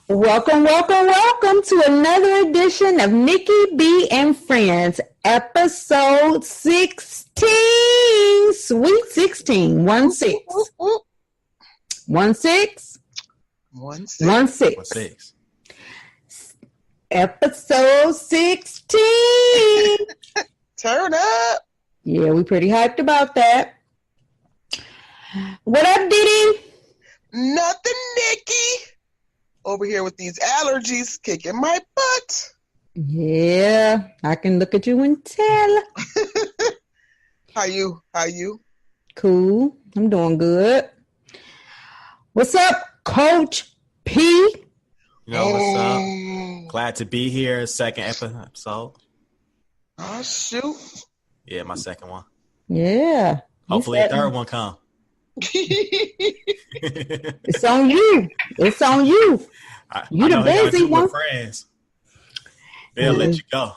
Welcome to another edition of Nikki B and Friends, episode 16. Sweet 16. 1-6. 1-6. 1-6. Episode 16. Turn up. Yeah, we pretty hyped about that. What up, Diddy? Nothing, Nikki. Over here with these allergies kicking my butt. Yeah, I can look at you and tell. How you? Cool. I'm doing good. What's up, Coach P? What's up? Glad to be here. Second episode. Oh, shoot. Yeah, my second one. Yeah. Hopefully a third one come. It's on you. You the busy one. Friends. They'll let you go.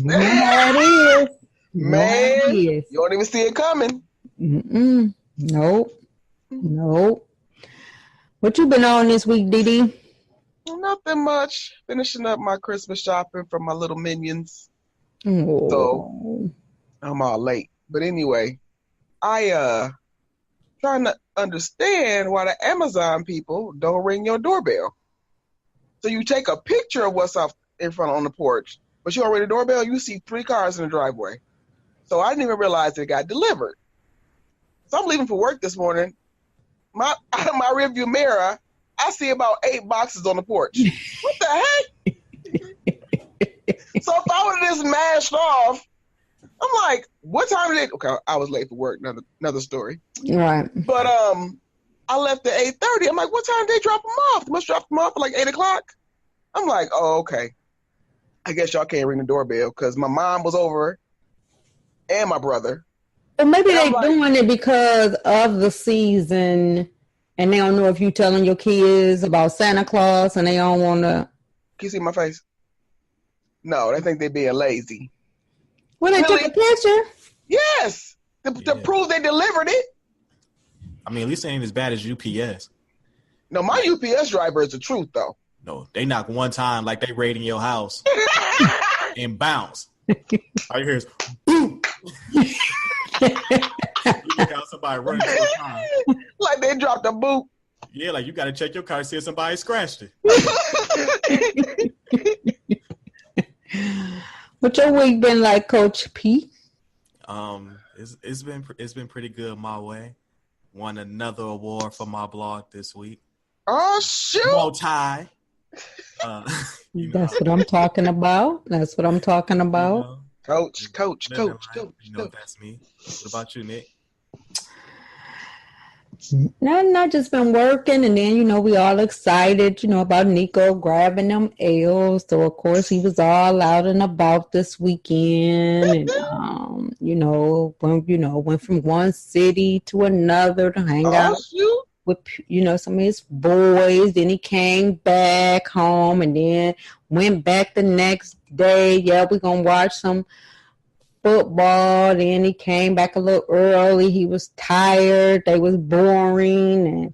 There it is. Man, you don't even see it coming. Nope. What you been on this week, Didi? Nothing much. Finishing up my Christmas shopping for my little minions. Oh. So I'm all late. But anyway, I trying to understand why the Amazon people don't ring your doorbell. So you take a picture of what's up in front on the porch, but you don't ring the doorbell, you see 3 cars in the driveway. So I didn't even realize it got delivered. So I'm leaving for work this morning. Out of my rearview mirror, I see about 8 boxes on the porch. What the heck? So if I would have just mashed off, I'm like, what time did it? Okay, I was late for work. Another story. Right. But I left at 8:30. I'm like, what time did they drop them off? They must drop them off at like 8 o'clock. I'm like, oh, okay. I guess y'all can't ring the doorbell because my mom was over and my brother. But maybe they're doing it because of the season, and they don't know if you telling your kids about Santa Claus, and they don't want to. Can you see my face? No, they think they're being lazy. Well, they took a picture. Yes, to prove they delivered it. I mean, at least it ain't as bad as UPS. No, my UPS driver is the truth, though. No, they knock one time like they raiding your house and bounce. All you hear is boom. You got somebody running through the car. Like they dropped a boot. Yeah, like you got to check your car to see if somebody scratched it. What your week been like, Coach P? It's been pretty good my way. Won another award for my blog this week. Oh shoot! Multi. That's what I'm talking about. Coach. You know that's me. What about you, Nick? Nothing. I just been working, and then we all excited, about Nico grabbing them L's. So of course he was all out and about this weekend, and went from one city to another to hang out with some of his boys. Then he came back home, and then went back the next day. Yeah, we're gonna watch some football. Then he came back a little early. He was tired. They was boring, and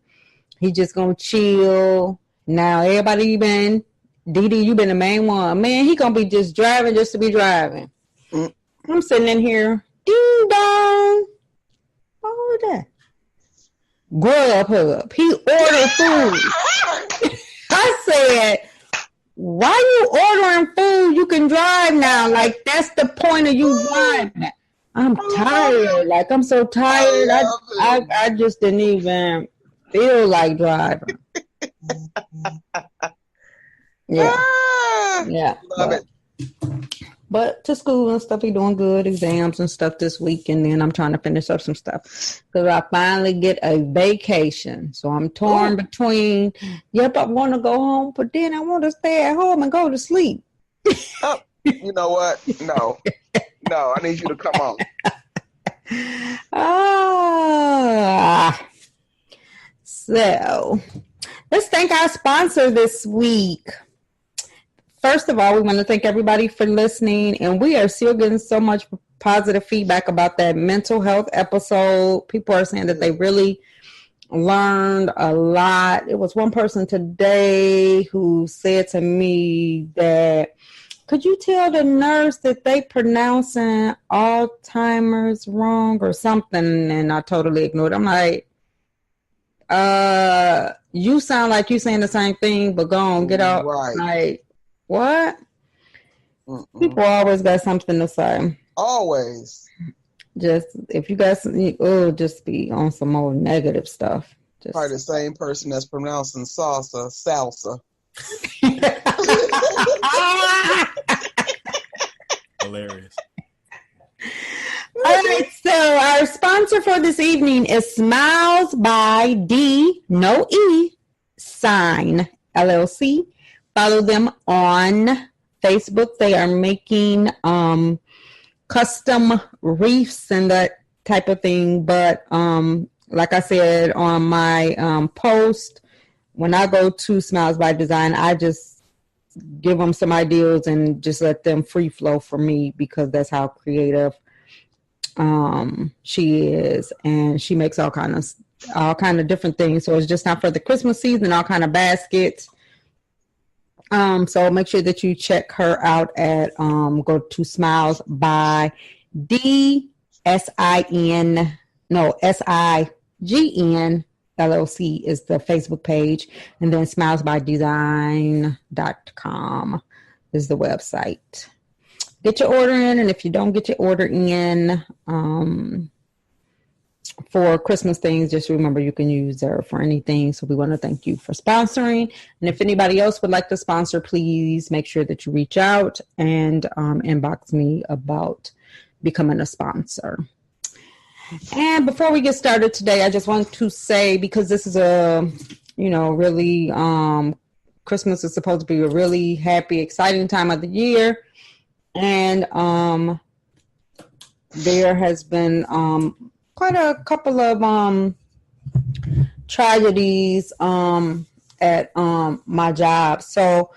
he just gonna chill. Now everybody you been the main one. Man, he gonna be just driving just to be driving. I'm sitting in here, ding dong. All that. Grubhub. He ordered food. I said, why you ordering food? You can drive now. Like, that's the point of you driving. I'm tired. Like, I'm so tired. I just didn't even feel like driving. Yeah. Love it. But to school and stuff, he doing good, exams and stuff this week, and then I'm trying to finish up some stuff because I finally get a vacation. So I'm torn between, I want to go home, but then I want to stay at home and go to sleep. Oh, you know what? No, I need you to come on. So let's thank our sponsor this week. First of all, we want to thank everybody for listening, and we are still getting so much positive feedback about that mental health episode. People are saying that they really learned a lot. It was one person today who said to me that, could you tell the nurse that they pronouncing Alzheimer's wrong or something? And I totally ignored it. I'm like, you sound like you saying the same thing, but go on, get out. Right. Like, what? People always got something to say. Always. Just if you guys just be on some more negative stuff. Just probably the same person that's pronouncing salsa. Hilarious. All right, so our sponsor for this evening is Smiles by D, no E, Sign, LLC. Follow them on Facebook. They are making custom wreaths and that type of thing. But like I said on my post, when I go to Smiles by Design, I just give them some ideas and just let them free flow for me, because that's how creative she is, and she makes all kind of different things. So it's just not for the Christmas season, all kind of baskets. So make sure that you check her out at go to Smiles by SIGN LLC is the Facebook page, and then smilesbydesign.com is the website. Get your order in, and if you don't get your order in for Christmas things, just remember you can use her for anything. So we want to thank you for sponsoring. And if anybody else would like to sponsor, please make sure that you reach out and inbox me about becoming a sponsor. And before we get started today, I just want to say, because this is really Christmas is supposed to be a really happy, exciting time of the year. And there has been quite a couple of tragedies at my job. So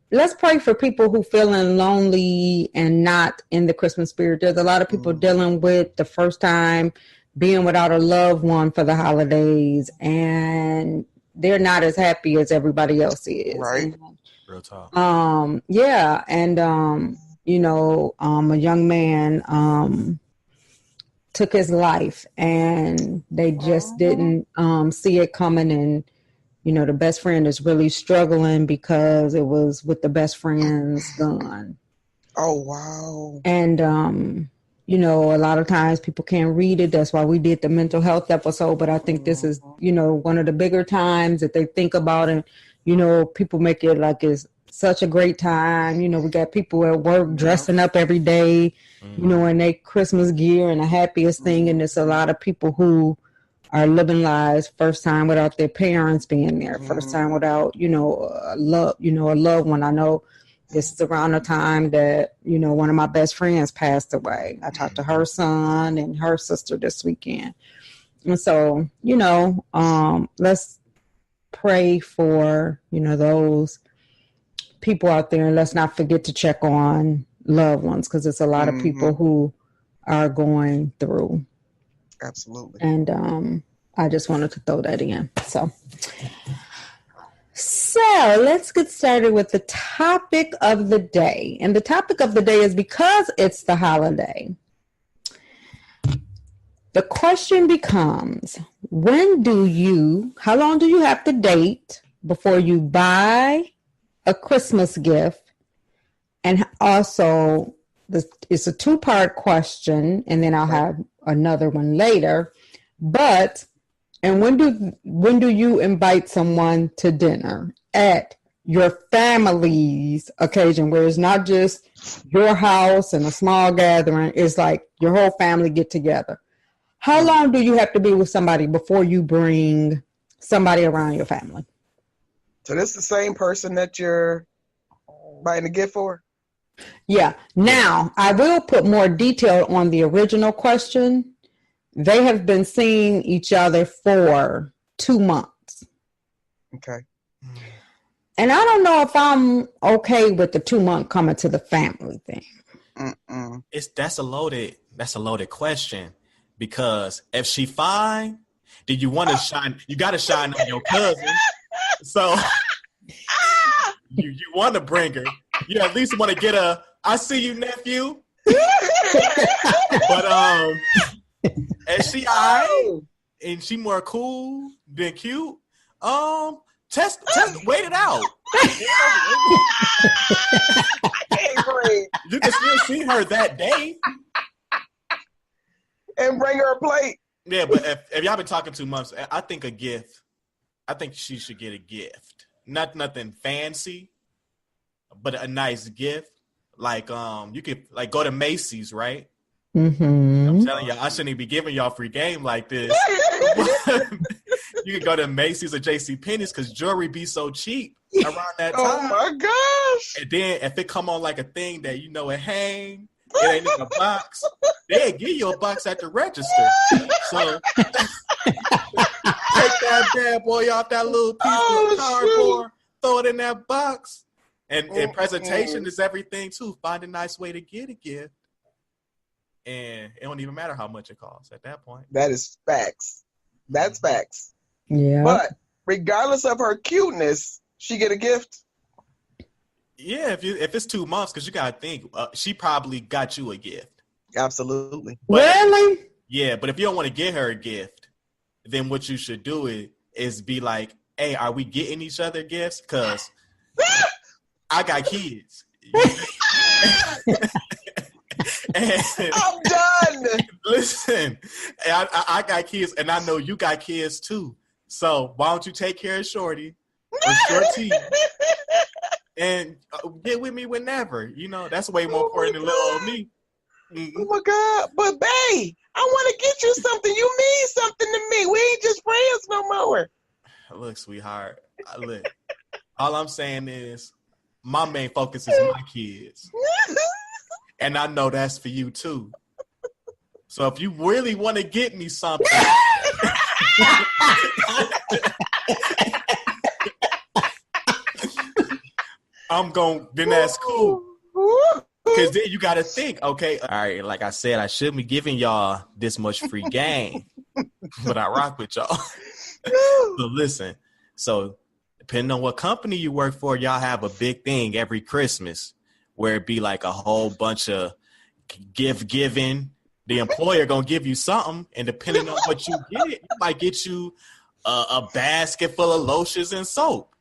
let's pray for people who feeling lonely and not in the Christmas spirit. There's a lot of people dealing with the first time being without a loved one for the holidays, and they're not as happy as everybody else is. Right. Real talk. Yeah. And, a young man took his life, and they just didn't see it coming. And, the best friend is really struggling because it was with the best friend's gun. Oh, wow. And, a lot of times people can't read it. That's why we did the mental health episode. But I think this is, one of the bigger times that they think about. And, people make it like it's such a great time. We got people at work dressing up every day, in their Christmas gear, and the happiest thing. And it's a lot of people who are living lives first time without their parents being there, first time without, a loved one. I know this is around the time that, one of my best friends passed away. I talked to her son and her sister this weekend. And so, let's pray for, those people out there, and let's not forget to check on loved ones, because it's a lot of people who are going through. Absolutely. And I just wanted to throw that in. So let's get started with the topic of the day. And the topic of the day is, because it's the holiday, the question becomes, how long do you have to date before you buy a Christmas gift? And also, it's a two-part question, and then I'll have another one later. And when do you invite someone to dinner at your family's occasion, where it's not just your house and a small gathering, it's like your whole family get together? How long do you have to be with somebody before you bring somebody around your family? So this is the same person that you're buying a gift for? Yeah. Now, I will put more detail on the original question. They have been seeing each other for 2 months. Okay. And I don't know if I'm okay with the 2 month coming to the family thing. That's a loaded question, because if she fine, then you want to shine. You got to shine on your cousin. So you want to bring her. You at least want to get a I see you, nephew. But if she alright and she more cool than cute, test wait it out. You can still see her that day and bring her a plate. Yeah, but if y'all been talking 2 months, I think a gift. I think she should get a gift. Not nothing fancy, but a nice gift. Like you could like go to Macy's, right? Mm-hmm. I'm telling y'all, I shouldn't be giving y'all free game like this. You could go to Macy's or JCPenney's because jewelry be so cheap around that time. Oh my gosh! And then if it come on like a thing that you know it hang, it ain't in a box, they'll give you a box at the register. So take that bad boy off that little piece of cardboard, throw it in that box. And presentation is everything too. Find a nice way to get a gift. And it don't even matter how much it costs at that point. That is facts. That's facts. Yeah. But regardless of her cuteness, she get a gift. Yeah, if it's 2 months, because you gotta think, she probably got you a gift. Absolutely. But, really? Yeah, but if you don't want to get her a gift, then what you should do is be like, hey, are we getting each other gifts? Because I got kids. I'm done. Listen, I got kids, and I know you got kids too. So why don't you take care of Shorty or Shorty and get with me whenever? You know, that's way more important than little old me. Mm-hmm. Oh my God. But babe, I want to get you something. You mean something to me. We ain't just friends no more. Look, sweetheart. Look, all I'm saying is my main focus is my kids. And I know that's for you too. So if you really want to get me something, then that's cool. Because then you got to think, okay, all right, like I said, I shouldn't be giving y'all this much free game, but I rock with y'all. So listen, depending on what company you work for, y'all have a big thing every Christmas where it be like a whole bunch of gift giving. The employer gonna give you something, and depending on what you get, it might get you a basket full of lotions and soap.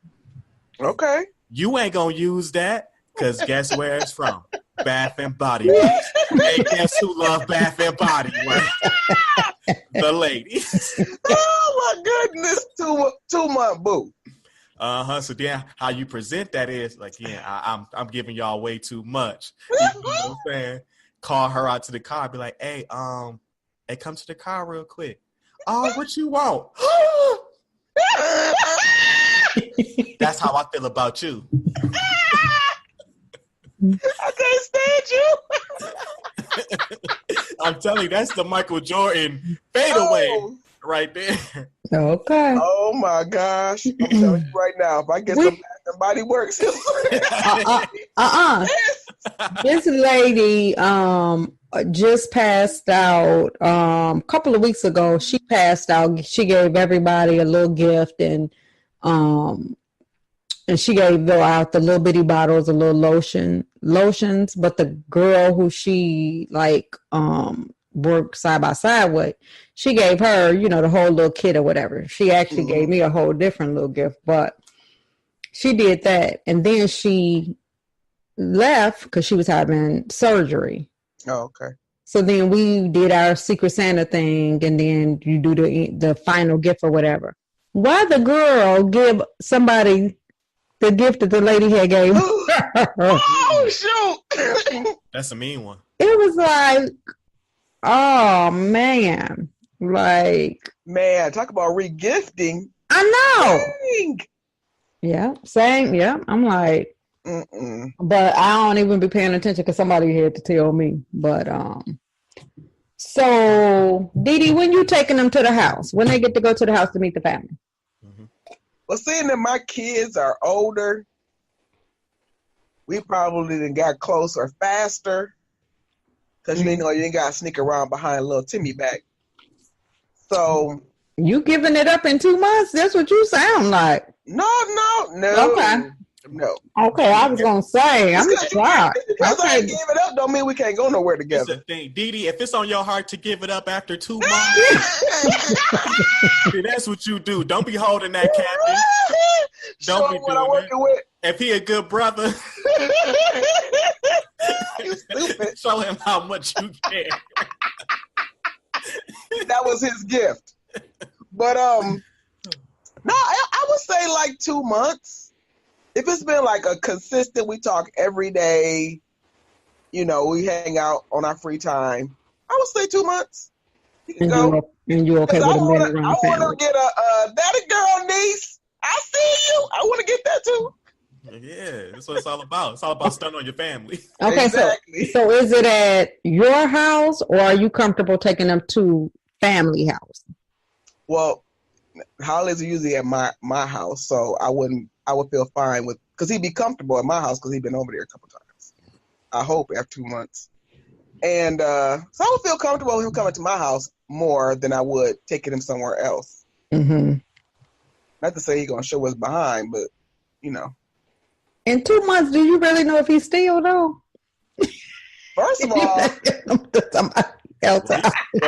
Okay. You ain't gonna use that because guess where it's from? Bath and Body Works. Hey, guess who love Bath and Body Works? The ladies. Oh my goodness, 2 month boo. So then how you present that is like, yeah, I'm giving y'all way too much. You know what I'm saying? Call her out to the car, be like, hey, come to the car real quick. Oh, what you want? That's how I feel about you. I can't stand you. I'm telling you, that's the Michael Jordan fadeaway right there. Okay. Oh my gosh. I'm telling you right now, if I get some Bath and Body Works. This lady just passed out a couple of weeks ago. She passed out. She gave everybody a little gift, and she gave out the little bitty bottles of little lotions. But the girl who she worked side by side with, she gave her, the whole little kit or whatever. She actually gave me a whole different little gift, but she did that, and then she left because she was having surgery. Oh, okay. So then we did our Secret Santa thing, and then you do the final gift or whatever. Why the girl give somebody the gift that the lady had gave her? Oh, shoot. That's a mean one. It was like, oh, man. Man, talk about regifting. I know. Dang. Yeah, same. Yeah, I'm like, but I don't even be paying attention because somebody had to tell me. But so Dee Dee, when you taking them to the house, when they get to go to the house to meet the family? Well, seeing that my kids are older, we probably done got closer faster because you know you ain't got to sneak around behind little Timmy back. So you giving it up in 2 months? That's what you sound like. No. Okay. No. Okay, I was gonna say I'm shocked. Because I gave it up don't mean we can't go nowhere together. That's the thing, Dee. If it's on your heart to give it up after 2 months, see, that's what you do. Don't be holding that captain. Don't be doing it. If he a good brother, you stupid. Show him how much you care. That was his gift. But no, I would say like 2 months. If it's been like a consistent, we talk every day, you know, we hang out on our free time, I would say 2 months. You can go. And you okay with a man around family? I want to get a daddy girl niece. I see you. I want to get that too. Yeah, that's what it's all about. It's all about stunning on your family. Okay, exactly. So is it at your house or are you comfortable taking them to family house? Well, holidays are usually at my house, so I would feel fine with, because he'd be comfortable at my house because he'd been over there a couple times. I hope after 2 months. And so I would feel comfortable with him coming to my house more than I would taking him somewhere else. Mm-hmm. Not to say he's going to show us behind, but, you know. In 2 months, do you really know if he's still, though? First of all. Well,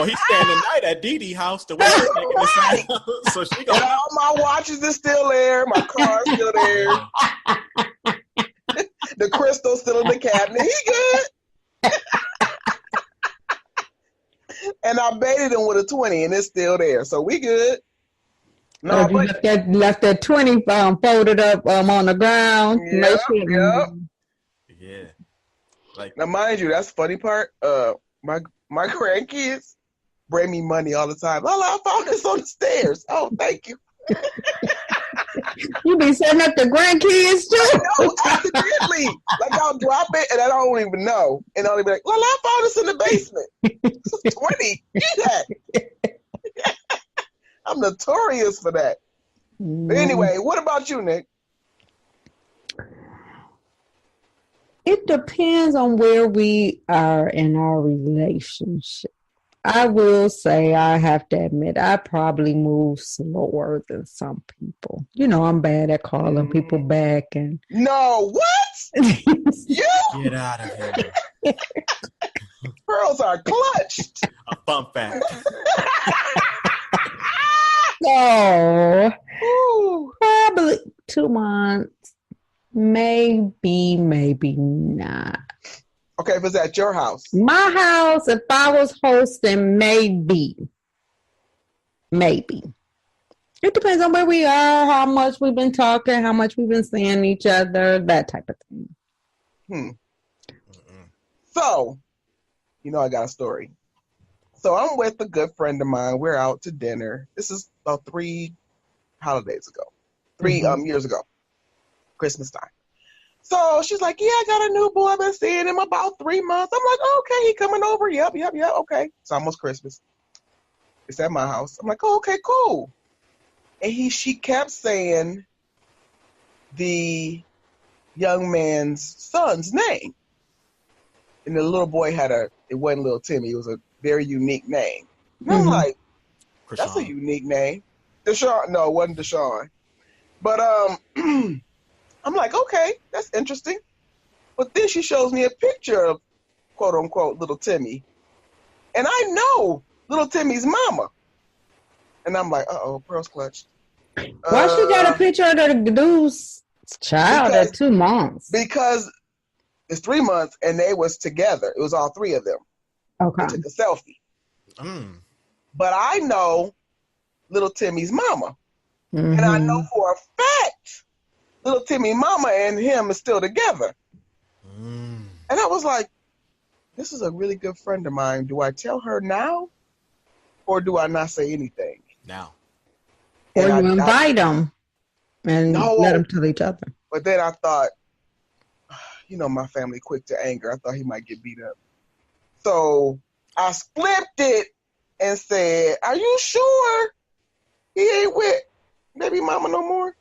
he's staying the night at Dee Dee house the way she's taking the sound. So she and all my watches is still there. My car's still there. The crystal's still in the cabinet. He good. And I baited him with a 20 and it's still there. So we good. No, you left that 20 folded up on the ground. Yeah. Like, now, mind you, that's the funny part. My grandkids bring me money all the time. Lala, I found this on the stairs. Oh, thank you. You be setting up the grandkids too? No, accidentally. Like I'll drop it and I don't even know. And I'll be like, Lala, I found this in the basement. 20. Get that. I'm notorious for that. But anyway, what about you, Nick? It depends on where we are in our relationship. I will say, I have to admit, I probably move slower than some people. You know, I'm bad at calling people back. And no, what? You? Get out of here. Girls are clutched. A fun fact. So, probably 2 months. Maybe not. Okay, if it's at your house. My house, if I was hosting, maybe. It depends on where we are, how much we've been talking, how much we've been seeing each other, that type of thing. So, you know I got a story. So I'm with a good friend of mine. We're out to dinner. This is about 3 holidays ago. 3 years ago. Christmas time. So she's like, yeah, I got a new boy. I've been seeing him about 3 months. I'm like, okay, he coming over. Yep, okay. It's almost Christmas. It's at my house. I'm like, oh, okay, cool. And she kept saying the young man's son's name. And the little boy it wasn't little Timmy. It was a very unique name. And I was like, that's a unique name. Deshaun. No, it wasn't Deshaun. But I'm like, okay, that's interesting. But then she shows me a picture of, quote unquote, little Timmy. And I know little Timmy's mama. And I'm like, uh-oh, Pearl's clutched. Why she got a picture of the dude's child at 2 months? Because it's 3 months and they was together. It was all 3 of them. Okay. They took a selfie. But I know little Timmy's mama. And I know for a fact little Timmy mama and him is still together. And I was like, this is a really good friend of mine. Do I tell her now? Or do I not say anything? Now. Or you invite them and let them tell each other. But then I thought, you know, my family quick to anger. I thought he might get beat up. So I flipped it and said, are you sure he ain't with baby mama no more?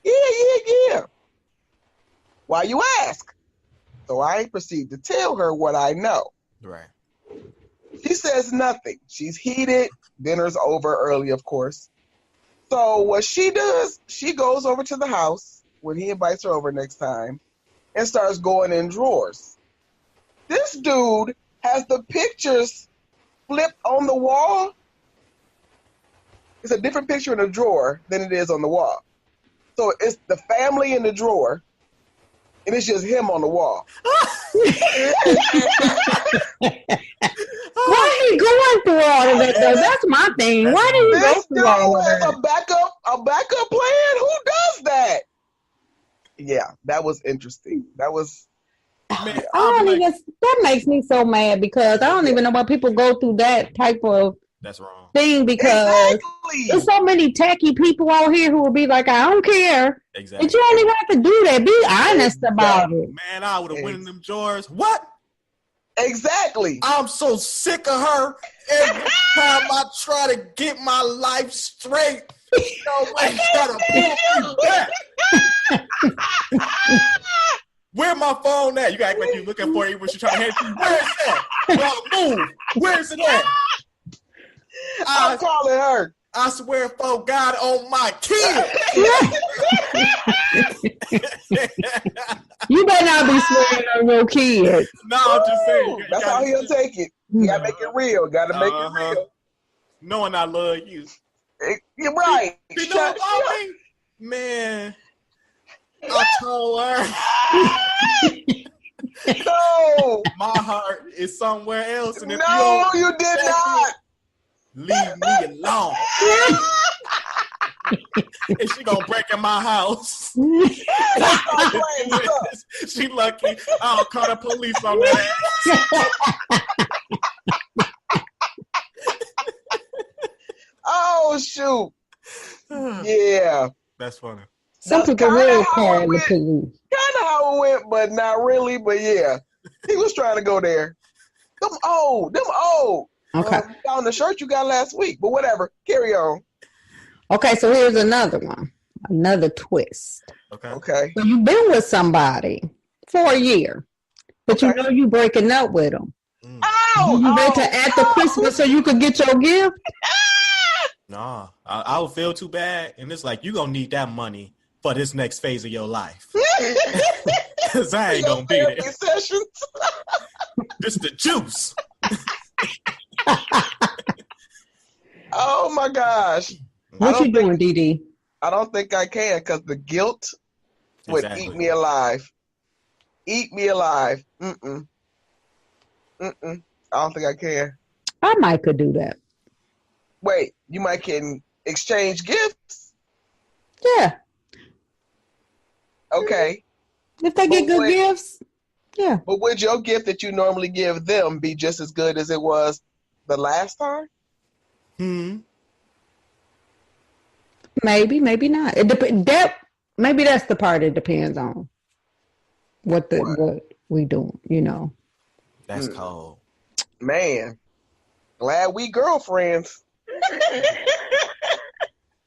Yeah. Why you ask? So I proceed to tell her what I know. Right. She says nothing. She's heated. Dinner's over early, of course. So what she does, she goes over to the house when he invites her over next time and starts going in drawers. This dude has the pictures flipped on the wall. It's a different picture in the drawer than it is on the wall. So it's the family in the drawer, and it's just him on the wall. Why are you going through all of that, though? That's my thing. Why do you go through all of This dude that? has a backup plan? Who does that? Yeah, that was interesting. That was... Man, That makes me so mad because I don't even know why people go through that type of that's wrong. thing because Exactly. there's so many tacky people out here who will be like, I don't care. Exactly. But you don't even have to do that. Be honest about it. Man, I would have went in them drawers. What? Exactly. I'm so sick of her. Every time I try to get my life straight, nobody's got to pull me back. Where my phone at? You gotta act like you're looking for it when she's trying to hand it to you. Where is that? Well, move. Where is it at? I'm calling her. I swear for God on my kid. You better not be swearing on your kids. No, I'm just saying. That's how he'll take it. You gotta make it real. Gotta make it real. Knowing I love you. You're right. You know about me? Man, I told her. No. My heart is somewhere else. And if No, you did not. Leave me alone. And she gonna break in my house. She lucky. I'll call the police on that. Oh shoot. Yeah. That's funny. Some people will call the police. Kind of how it went, but not really. But yeah, he was trying to go there. Them old. Okay. On the shirt you got last week, but whatever. Carry on. Okay, so here's another one. Another twist. Okay. So you've been with somebody for a year, but you know you breaking up with them. Oh, you wait to after Christmas so you could get your gift? Nah, I would feel too bad. And it's like, you going to need that money for this next phase of your life. Because I ain't going to be there. Sessions. This the juice. Oh, my gosh. What you doing, Dee? I don't think I can because the guilt would eat me alive. Eat me alive. I don't think I can. I might could do that. Wait, you might can exchange gifts? Yeah. Okay. If they get good gifts, yeah. But would your gift that you normally give them be just as good as it was the last time? Maybe, maybe not. Maybe that's the part it depends on. What we do, you know. That's cold. Man, glad we girlfriends.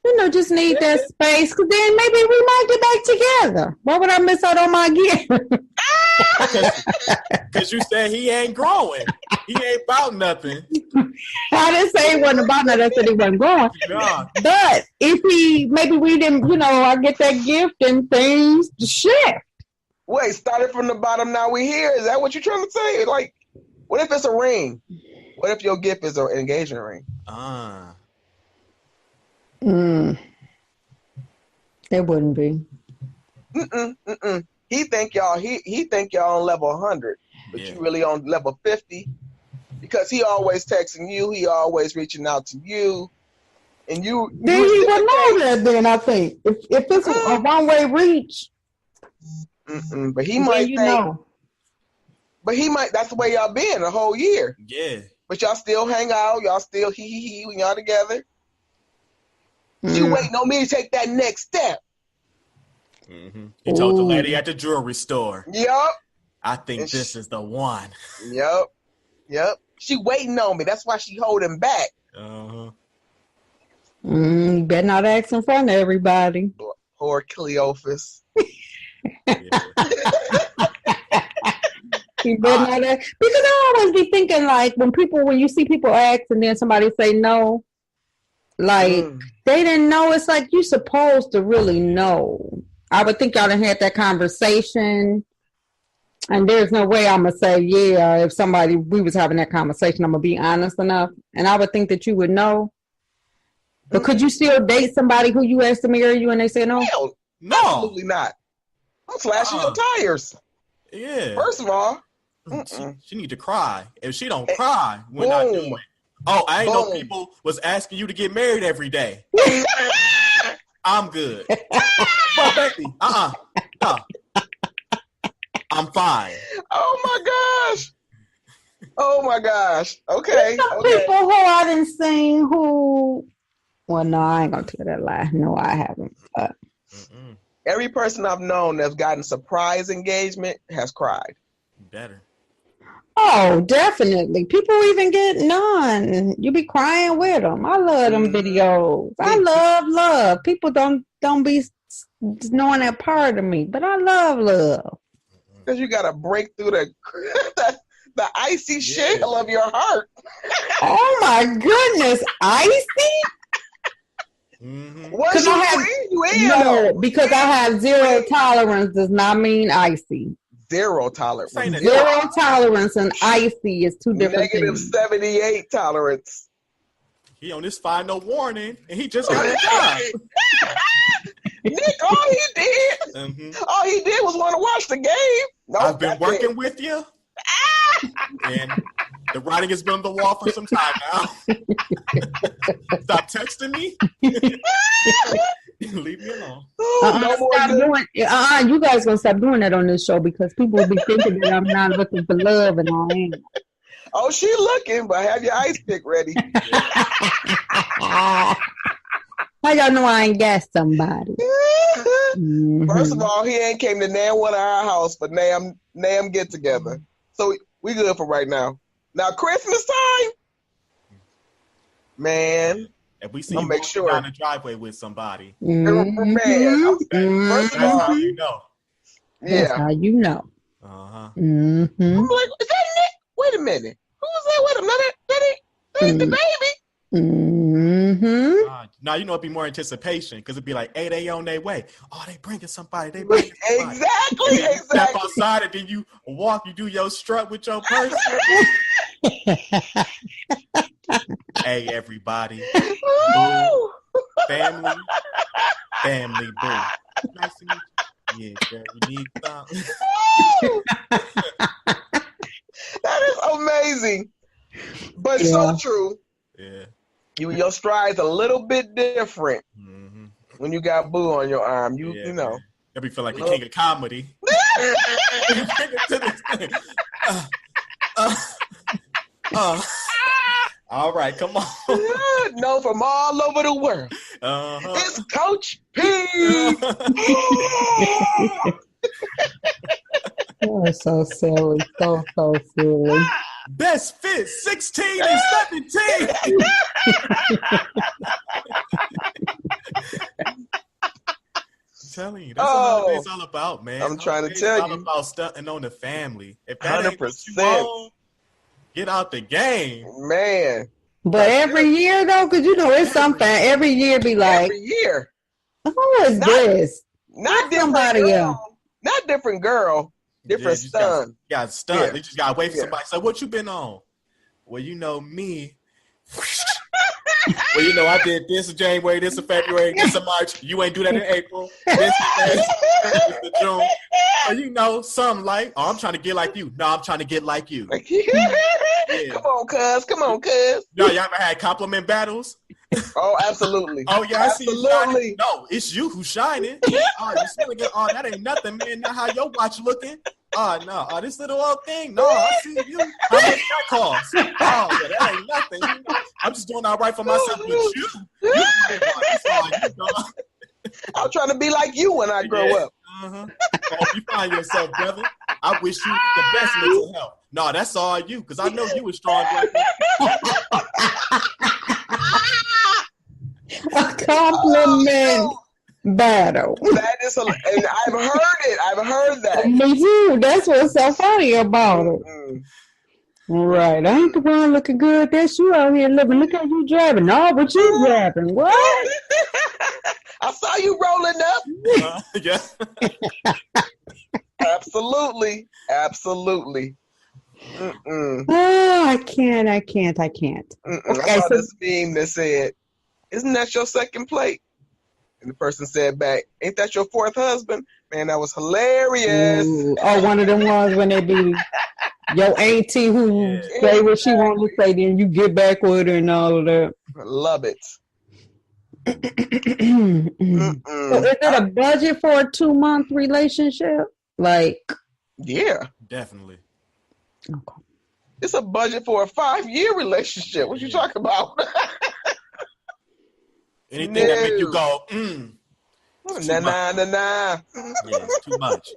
You know, just need that space, because then maybe we might get back together. Why would I miss out on my gift? Because you said he ain't growing. He ain't about nothing. I didn't say he wasn't about nothing. I said he wasn't growing. God. But if maybe we didn't, you know, I get that gift and things shift. Wait, started from the bottom, now we here? Is that what you're trying to say? Like, what if it's a ring? What if your gift is an engagement ring? It wouldn't be. He think y'all on level 100, but you really on level 50 because he always texting you, he always reaching out to you, and you. Then he would know that. Then I think if it's a one-way reach, but he might think. Know. But he might. That's the way y'all been the whole year. Yeah. But y'all still hang out. Y'all still he when y'all together. You waiting on me to take that next step. He told the lady at the jewelry store. Yup. I think this is the one. Yup. She waiting on me. That's why she holding back. You better not ask in front of everybody. Poor Cleophas. Because I always be thinking like when you see people ask and then somebody say no, like they didn't know. It's like you're supposed to really know. I would think y'all done had that conversation, and there's no way I'm gonna say yeah. If we was having that conversation, I'm gonna be honest enough, and I would think that you would know. But could you still date somebody who you asked to marry you and they say no? Hell, no, absolutely not. I'm slashing your tires. Yeah. First of all. She need to cry. If she don't cry, we're not doing it. Oh, I ain't know people was asking you to get married every day. I'm good. But baby, no. I'm fine. Oh my gosh. Okay. Some people who I didn't seen who. Well, no, I ain't gonna tell that lie. No, I haven't. Every person I've known that's gotten surprise engagement has cried. Better. Oh, definitely. People even get none. You be crying with them. I love them videos. I love. People don't be knowing that part of me, but I love. Because you got to break through the icy shell of your heart. Oh my goodness, icy? Because because I have zero tolerance does not mean icy. Zero tolerance. Zero tolerance and icy is two different things. -78 tolerance. He on this fire, no warning, and he just got a job. Nick, all he did was want to watch the game. Nope, I've been working with you, and the writing has been on the wall for some time now. Stop texting me. Leave me alone. You guys gonna stop doing that on this show because people will be thinking that I'm not looking for love and I am. Oh, she looking, but have your ice pick ready. How y'all know I ain't got somebody? First of all, he ain't came to nan one of our house for nam get together. So we good for right now. Now Christmas time, man. If we see you walking down the driveway with somebody, man, first of all, you know. That's how you know. I'm like, is that Nick? Wait a minute. Who's that with him? That ain't the baby. Now you know it'd be more anticipation because it'd be like, hey, they on their way. Oh, they bringing somebody. Exactly. Step outside and then you walk. You do your strut with your person. Hey, everybody. Boo. Family, boo. Nice to meet you. Yeah, girl, we need something. That is amazing. But so true. Yeah. Your stride's a little bit different when you got Boo on your arm. You know. It'll be feel like the king of comedy. All right, come on. No, from all over the world. It's Coach P. You're so silly. So silly. Best fit 16 and 17. I'm telling you, that's what it's all about, man. I'm trying to tell you. It's all about stunting on the family. If that 100%. ain't what you want, get out the game. Man. But every year, though, because you know it's something. Every year be like. Every year. Who is this? Not somebody else. Not different girl. Different stun. Yeah, stun. Yeah. They just got to wait for somebody to say, what you been on? Well, you know me. Well, you know, I did this in January, this in February, this in March. You ain't do that in April. This in June. Or, you know, something like, oh, I'm trying to get like you. No, I'm trying to get like you. Yeah. Come on, cuz. No, y'all ever had compliment battles? Oh, absolutely. Oh, yeah, I see you shining. No, it's you who's shining. Oh, you smelling good. Oh, that ain't nothing, man. Not how your watch looking. Oh, no. Oh, this little old thing. No, I see you. How much that cost? Oh, yeah, that ain't nothing. You know, I'm just doing all right for myself. But you I'm trying to be like you when I grow up. Oh, you find yourself, brother. I wish you the best mental health. No, that's all you, because I know you was strong. A compliment. battle. That is, and I've heard it. I've heard that. Me too. That's what's so funny about it. Mm-mm. Right. I ain't the one looking good. That's you out here living. Look how you driving. No, but you driving. What? I saw you rolling up. Yeah. Absolutely. Mm-mm. Oh, I can't. Mm-mm. Okay, I saw this meme that said, "Isn't that your second plate?" And the person said back, "Ain't that your fourth husband?" Man, that was hilarious. Ooh. Oh, one of them ones when they be your auntie who say what she want to say, then you get back with her and all of that. I love it. So is it a budget for a 2-month relationship? Like, Yeah. Definitely. okay. It's a budget for a 5-year relationship. What you talking about? Anything that make you go, Nah. Yeah, it's too much.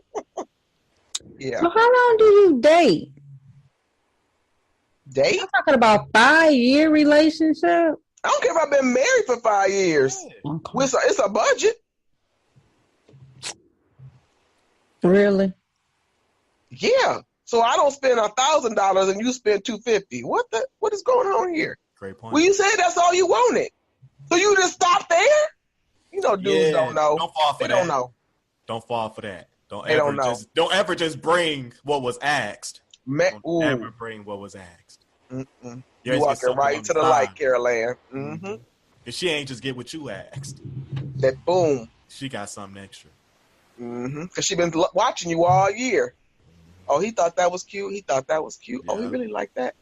Yeah. So how long do you date? Date? I'm talking about 5-year relationship. I don't care if I've been married for 5 years. Okay. It's a budget. Really? Yeah. So I don't spend $1,000 and you spend $250. What is going on here? Great point. Well, you said that's all you wanted. So you just stop there? You know, dudes don't know. Don't fall for They that. don't know. Don't fall for that. They don't know. Don't ever just bring what was asked. Don't ever bring what was asked. Mm-mm. You You walking right to the light, Caroline. Mm-hmm. If she ain't just get what you asked, That boom. she got something extra. Mm-hmm. Because she been watching you all year. Oh, he thought that was cute. He thought that was cute. Oh, he Yeah. really liked that.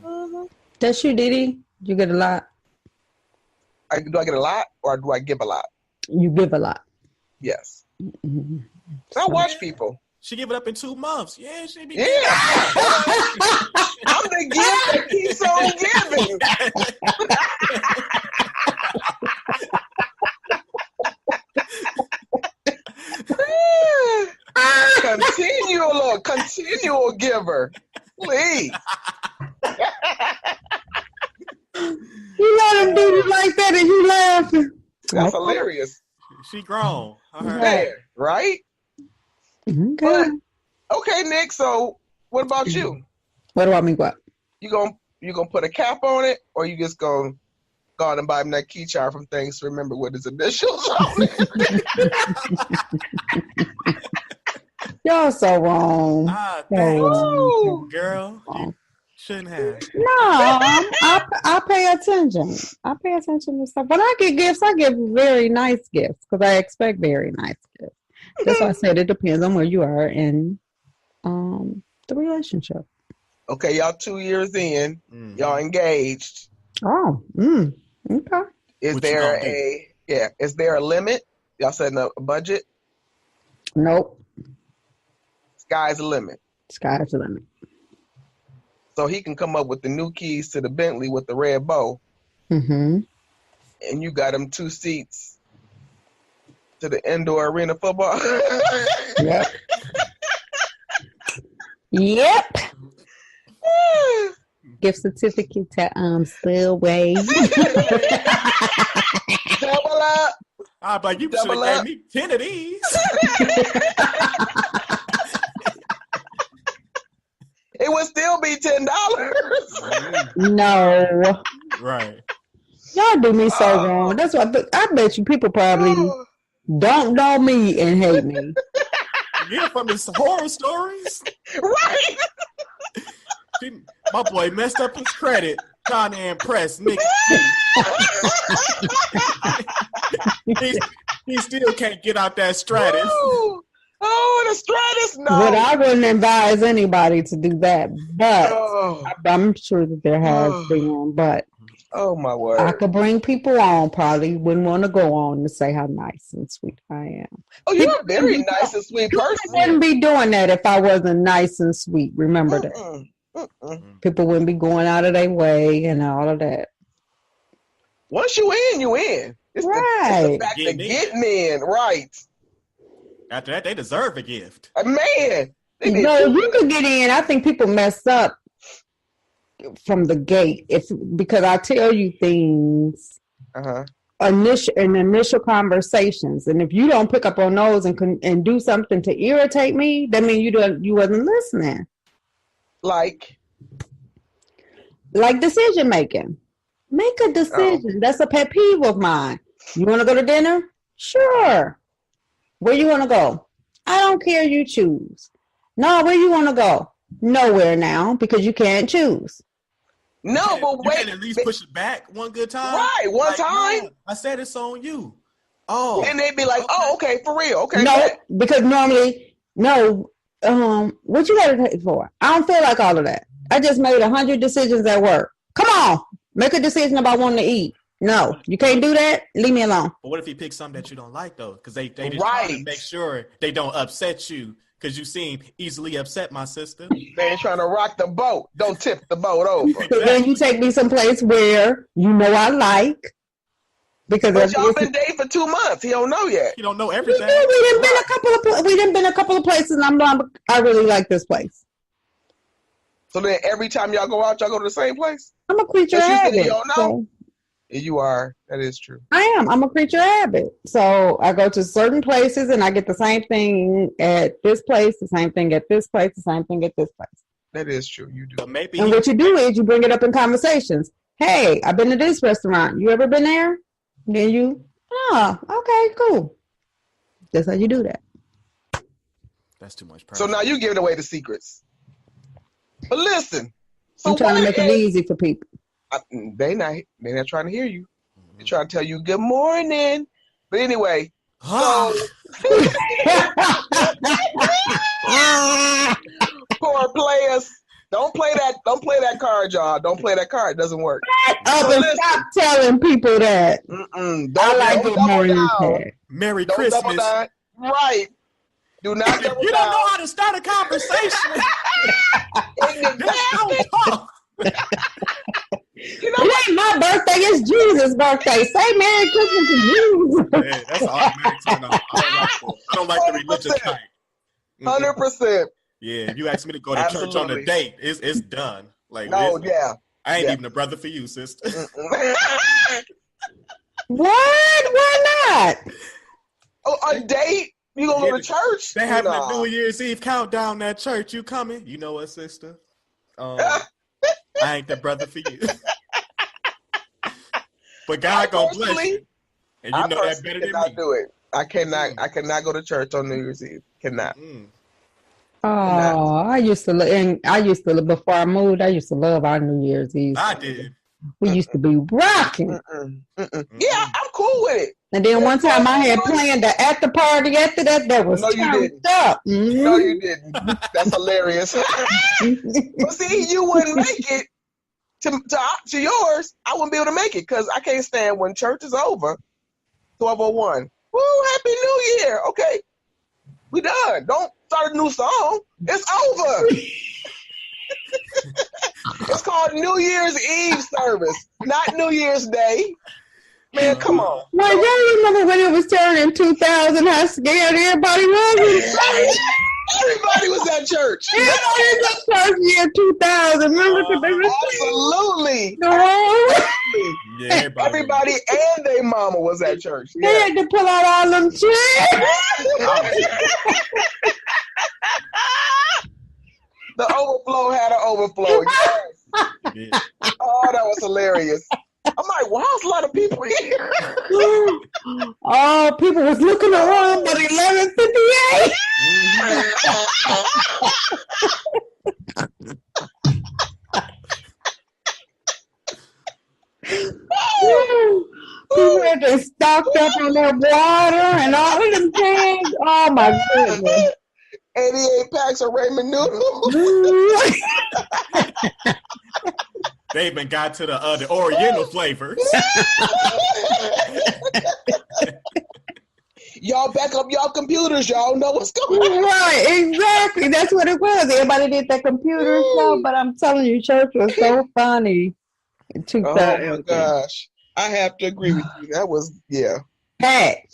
Mm-hmm. That's you, Didi. You get a lot. Do I get a lot or do I give a lot? You give a lot. Yes. Mm-hmm. So I watch people. She give it up in 2 months. Yeah, she be. Yeah. I'm the gift that keeps on giving. Continual giver. Please. You let him do you like that and you laughing. That's hilarious. She grown. Yeah, right? Okay. But, okay, Nick, so what about you? What do I mean what? You gonna put a cap on it, or you just gonna go out and buy him that key charm from things to remember what his initials on it? Y'all so wrong. Thanks, Ooh. girl. You shouldn't have. No, I pay attention. I pay attention to stuff. When I get gifts, I give very nice gifts because I expect very nice gifts. That's why I said it depends on where you are in the relationship. Okay, y'all 2 years in, y'all engaged. Oh, okay. Is there a limit? Y'all setting a budget? Nope. Sky's the limit. Sky's the limit. So he can come up with the new keys to the Bentley with the red bow. Mm-hmm. And you got him 2 seats to the indoor arena football. Yep. Yep. Gift certificate to Spillway. Double up. I'm like, you should have gave me 10 of these. It would still be $10. No. Right. Y'all do me so wrong. That's why I bet you people probably don't know me and hate me. Yeah, from his horror stories. Right. My boy messed up his credit trying to impress Nikki B. He still can't get out that Stratus. Ooh. Oh, the Stratus, no. But I wouldn't advise anybody to do that. But I'm sure that there has been. But oh my word, I could bring people on. Probably wouldn't want to go on to say how nice and sweet I am. Oh, you're a very nice and sweet person. I wouldn't be doing that if I wasn't nice and sweet. Remember that. People wouldn't be going out of their way and all of that. Once you in, you in. It's the fact of getting in, right? After that, they deserve a gift. Man. No, you could get in. I think people mess up from the gate because I tell you things initial conversations, and if you don't pick up on those and do something to irritate me, that means you wasn't listening. Like decision making. Make a decision. That's a pet peeve of mine. You want to go to dinner? Sure. Where you want to go? I don't care. You choose. No, where you want to go? Nowhere now, because you can't choose. No, but wait. You can at least push it back one good time. Right, one time. No, I said it's on you. Oh. And they'd be like, okay. Oh, okay, for real. Okay. No, because normally, no. What you got to pay for? I don't feel like all of that. I just made 100 decisions at work. Come on. Make a decision about wanting to eat. No, you can't do that. Leave me alone. But what if you pick something that you don't like, though? Because they just trying to make sure they don't upset you. Because you seem easily upset, my sister. They ain't trying to rock the boat. Don't tip the boat over. Then you take me someplace where you know I like. Because but y'all been dating for 2 months. He don't know yet. He don't know everything. We done been a couple of places, and I really like this place. So then every time y'all go out, y'all go to the same place? I'm a creature of habit. You don't know? So. You are. That is true. I am. I'm a creature of habit. So I go to certain places and I get the same thing at this place, the same thing at this place, the same thing at this place. That is true. You do. But maybe and what you do is you bring it up in conversations. Hey, I've been to this restaurant. You ever been there? Then you, okay, cool. That's how you do that. That's too much pressure. So now you giving away the secrets. But listen. So I'm trying to make it easy for people. They not trying to hear you. They're trying to tell you good morning. But anyway, so poor players, don't play that card, y'all. Don't play that card. It doesn't work. Stop telling people that. I like good morning. Merry Christmas. Right. Do not. You don't know how to start a conversation. Don't talk. It ain't my birthday, it's Jesus' birthday. Say Merry Christmas to Jesus. Yeah, that's an automatic turn on. I don't like the religious type. 100%. Yeah, if you ask me to go to church on a date, it's done. Like, yeah. I ain't even a brother for you, sister. What? Why not? A date? You gonna go to church? They having a New Year's Eve countdown at church. You coming? You know what, sister? I ain't the brother for you. But God gonna bless you. And you know that better than me. Do it. I cannot go to church on New Year's Eve. Cannot. Oh, I used to before I moved, I used to love our New Year's Eve. I did. We used to be rocking. Yeah, I'm cool with it. And then one time I had planned the after party after that was turned up. Mm-hmm. No, you didn't. That's hilarious. But see, you wouldn't make it to yours. I wouldn't be able to make it because I can't stand when church is over. 12:01. Woo, Happy New Year. Okay, we done. Don't start a new song. It's over. It's called New Year's Eve service, not New Year's Day. Man, come on. Well, y'all remember when it was turning 2000, how scared everybody was? Everybody was at church. Everybody was at church year 2000. Remember? Absolutely. No. Yeah, everybody and their mama was at church. Yeah. They had to pull out all them chairs. The overflow had an overflow. Yes. Yeah. Oh, that was hilarious. I'm like, wow, there's a lot of people here. Oh, people was looking around at 11:58. People had to stocked up on their water and all of them things. Oh my goodness. 88 packs of ramen noodles. They even got to the Oriental flavors. Y'all back up y'all computers. Y'all know what's going on. Right, exactly. That's what it was. Everybody did that computer stuff, but I'm telling you, church was so funny. In 2000. Oh my gosh. I have to agree with you. That was, yeah. Hey.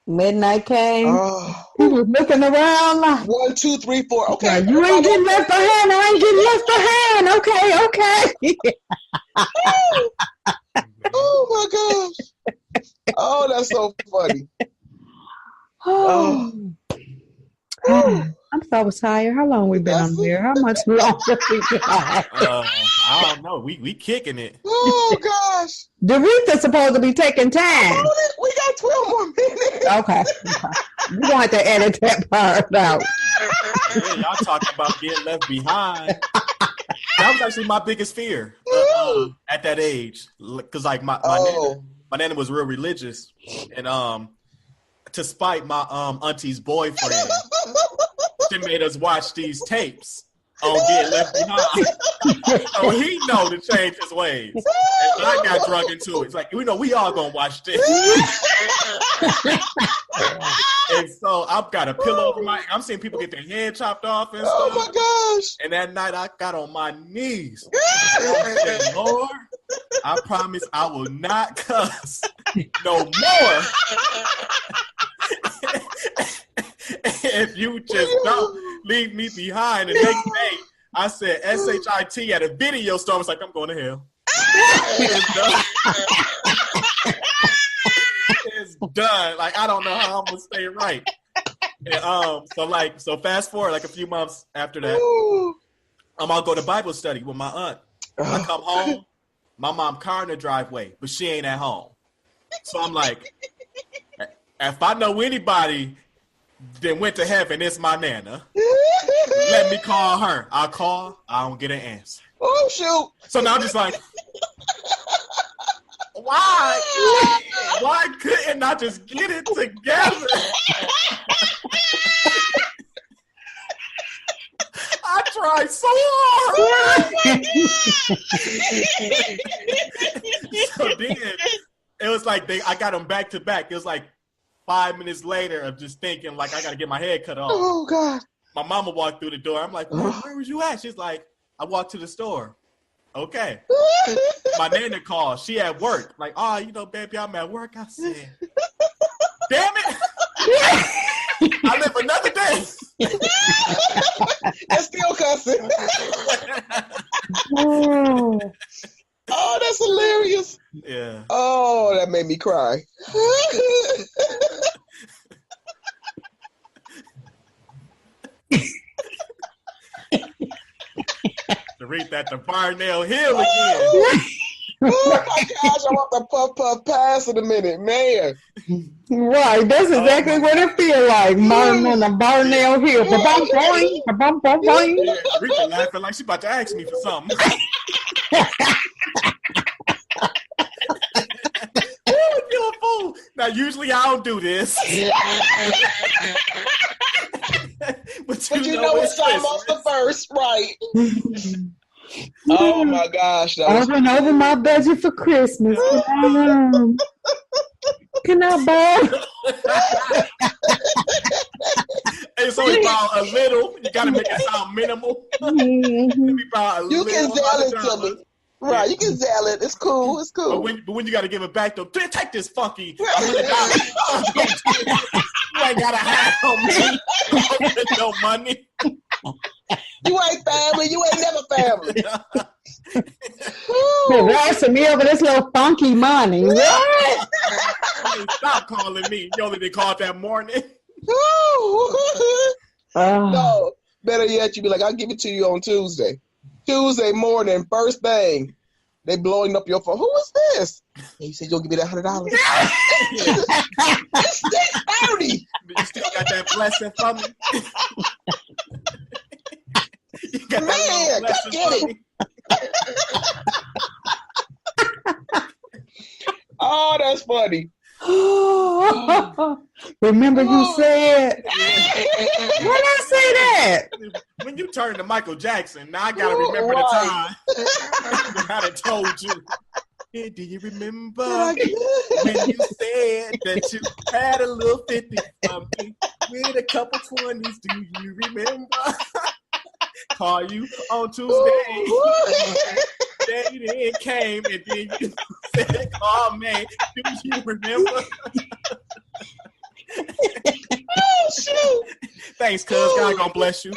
Midnight came. Oh. He was looking around like 1, 2, 3, 4. Okay, now, you ain't getting left behind. I ain't getting left behind. Okay. Oh my gosh. Oh, that's so funny. Oh. I'm so tired. How long we been on here? How much longer we got? I don't know. We kicking it. Oh gosh. Doretha's supposed to be taking time. We got 12 more minutes. Okay. You gonna have to edit that part out. Yeah, y'all talking about being left behind. That was actually my biggest fear at that age, because like my nana was real religious, and to spite my auntie's boyfriend, she made us watch these tapes on Getting Left Behind. So he know to change his ways. And I got drunk into it. It's like, we all gonna watch this. And so I've got a pillow over I'm seeing people get their head chopped off and stuff. Oh my gosh. And that night I got on my knees. I said, Lord, I promise I will not cuss no more. If you just don't leave me behind. The next day, I said SHIT at a video store. I was like, I'm going to hell. It's done. It's done. Like, I don't know how I'm going to stay right. And, so fast forward like a few months after that, I'll go to Bible study with my aunt. I come home, my mom car in the driveway, but she ain't at home. So I'm like, if I know anybody that went to heaven, it's my nana. Let me call her. I call, I don't get an answer. Oh, shoot. So now I'm just like, why couldn't I just get it together? I tried so hard. So then it was like I got them back to back. It was like 5 minutes later of just thinking like I got to get my head cut off. Oh God. My mama walked through the door. I'm like, where was you at? She's like, I walked to the store. Okay. My nana called. She at work. Like, baby, I'm at work. I said, damn it. I live another day. That's still cussing. Oh, that's hilarious. Yeah. Oh, that made me cry. To read that to Barnell Hill again. Oh my gosh, I want the puff pass in a minute, man. Right, that's exactly what it feels like. Martin on the Barnell Hill. Rita laughing like she about to ask me for something. You're a fool. Now, usually I don't do this. But you know it's almost the first, right? Oh my gosh. I went over my budget for Christmas. Can I borrow? It's only about a little. You gotta make it sound minimal. You can sell it to me. Right, you can sell it. It's cool. It's cool. But when you got to give it back, though, take this funky $100. You ain't got to have on me. No money. You ain't family. You ain't never family. Harassing me over this little funky money. What? Stop calling me. You only been called that morning. No, better yet, you be like, I'll give it to you on Tuesday. Tuesday morning, first thing, they blowing up your phone. Who is this? And you said you'll give me that $100. It's $630. You still got that blessing from me? You got Man, that come get it. Oh, that's funny. Remember you said when I say that? When you turn to Michael Jackson, now I gotta remember the time I done told you. Yeah, do you remember when you said that you had a little 50 from me with a couple 20s? Do you remember? Call you on Tuesday. Day then came and then you said, "Oh man, do you remember?" Oh shoot! Thanks, cuz. God gonna bless you.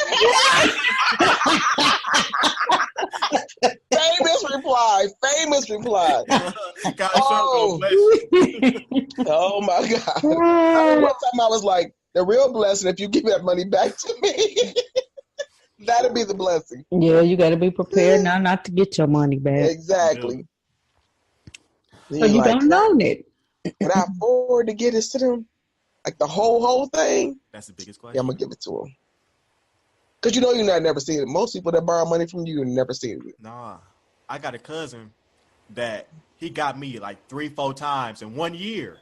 Famous reply. God sure gonna bless you. Oh my God. One time I was like, the real blessing if you give that money back to me. That'll be the blessing. Yeah, you got to be prepared now not to get your money back. Exactly. So you don't own it. Can I afford to get it to them? Like the whole thing? That's the biggest question. Yeah, I'm going to give it to them. Because you're not never seen it. Most people that borrow money from you never seen it. Nah. I got a cousin that he got me like 3-4 times in 1 year.